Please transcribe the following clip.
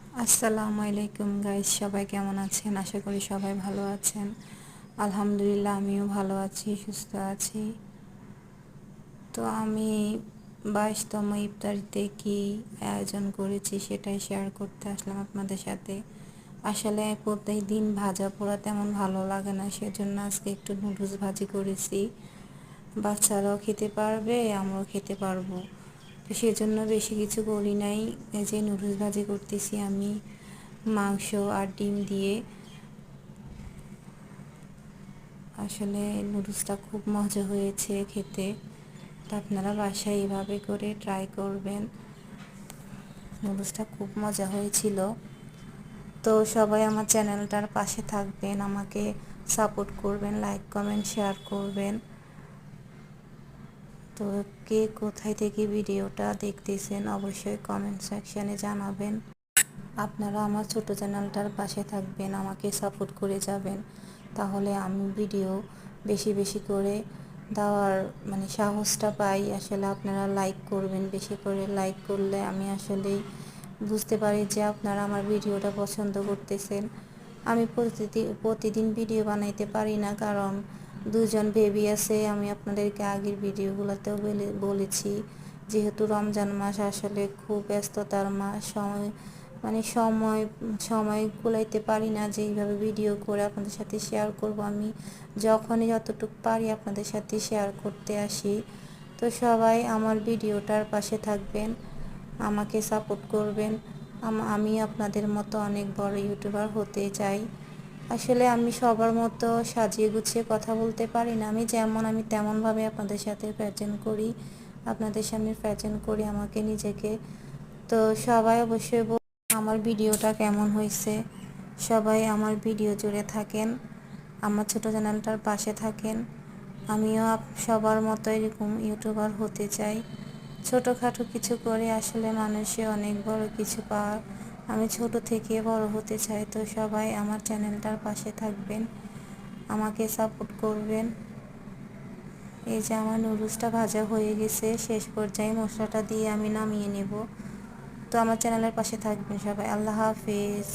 আসসালামু আলাইকুম গাইস, সবাই কেমন আছেন? আশা করি সবাই ভালো আছেন। আলহামদুলিল্লাহ, আমিও ভালো আছি, সুস্থ আছি। তো আমি 22তম ইফতারিতে কি আয়োজন করেছি সেটাই শেয়ার করতে আসলাম আপনাদের সাথে। আসলে প্রত্যেকদিন ভাজা পোড়া তেমন ভালো লাগে না, সেজন্য আজকে একটু নুডলস ভাজি করেছি। বাচ্চারাও খেতে পারবে, আমরাও খেতে পারবো। তো সেজন্য বেশি কিছু করি নাই। এই যে নুডলস ভাজি করতেছি আমি মাংস আর ডিম দিয়ে। আসলে নুডলসটা খুব মজা হয়েছে খেতে। তো আপনারা বাসায় এভাবে করে ট্রাই করবেন। নুডলসটা খুব মজা হয়েছিল। তো সবাই আমার চ্যানেলটার পাশে থাকবেন, আমাকে সাপোর্ট করবেন, লাইক কমেন্ট শেয়ার করবেন। তো কে কোথায় থেকে ভিডিওটা দেখতেছেন অবশ্যই কমেন্ট সেকশানে জানাবেন। আপনারা আমার ছোট চ্যানেলটার পাশে থাকবেন, আমাকে সাপোর্ট করে যাবেন। তাহলে আমি ভিডিও বেশি বেশি করে দেওয়ার সাহসটা পাই। আসলে আপনারা লাইক করবেন, বেশি করে লাইক করলে আমি আসলেই বুঝতে পারি যে আপনারা আমার ভিডিওটা পছন্দ করতেছেন। আমি প্রতিদিন ভিডিও বানাইতে পারি না, কারণ দুজন বেবি আছে। আমি আপনাদেরকে আগের ভিডিওগুলোতেও বলেছি, যেহেতু রমজান মাস আসলে খুব ব্যস্ততার মাস। সময় সময় কুলাইতে পারি না যে এইভাবে ভিডিও করে আপনাদের সাথে শেয়ার করব। আমি যখনই যতটুকু পারি আপনাদের সাথে শেয়ার করতে আসি। তো সবাই আমার ভিডিওটার পাশে থাকবেন, আমাকে সাপোর্ট করবেন। আমি আপনাদের মতো অনেক বড় ইউটিউবার হতে চাই। আসলে আমি সবার মতো সাজিয়ে গুছিয়ে কথা বলতে পারি না। আমি তেমনভাবে আপনাদের সাথে প্রেজেন্ট করি, আপনাদের সামনে প্রেজেন্ট করি আমাকে নিজেকে। তো সবাই অবশ্যই আমার ভিডিওটা কেমন হয়েছে। সবাই আমার ভিডিও জুড়ে থাকেন, আমার ছোট চ্যানেলটার পাশে থাকেন। আমিও সবার মতো এরকম ইউটিউবার হতে চাই। ছোটোখাটো কিছু করে আসলে মানুষে অনেক বড় কিছু পায়। আমি ছোট থেকে বড় হতে চাই। তো সবাই আমার চ্যানেলটার পাশে থাকবেন, আমাকে সাপোর্ট করবেন। এই যে আমার নুডলসটা ভাজা হয়ে গেছে, শেষ পর্যায়ে মশলাটা দিয়ে আমি নামিয়ে নেব। তো আমার চ্যানেলের পাশে থাকবেন সবাই। আল্লাহ হাফেজ।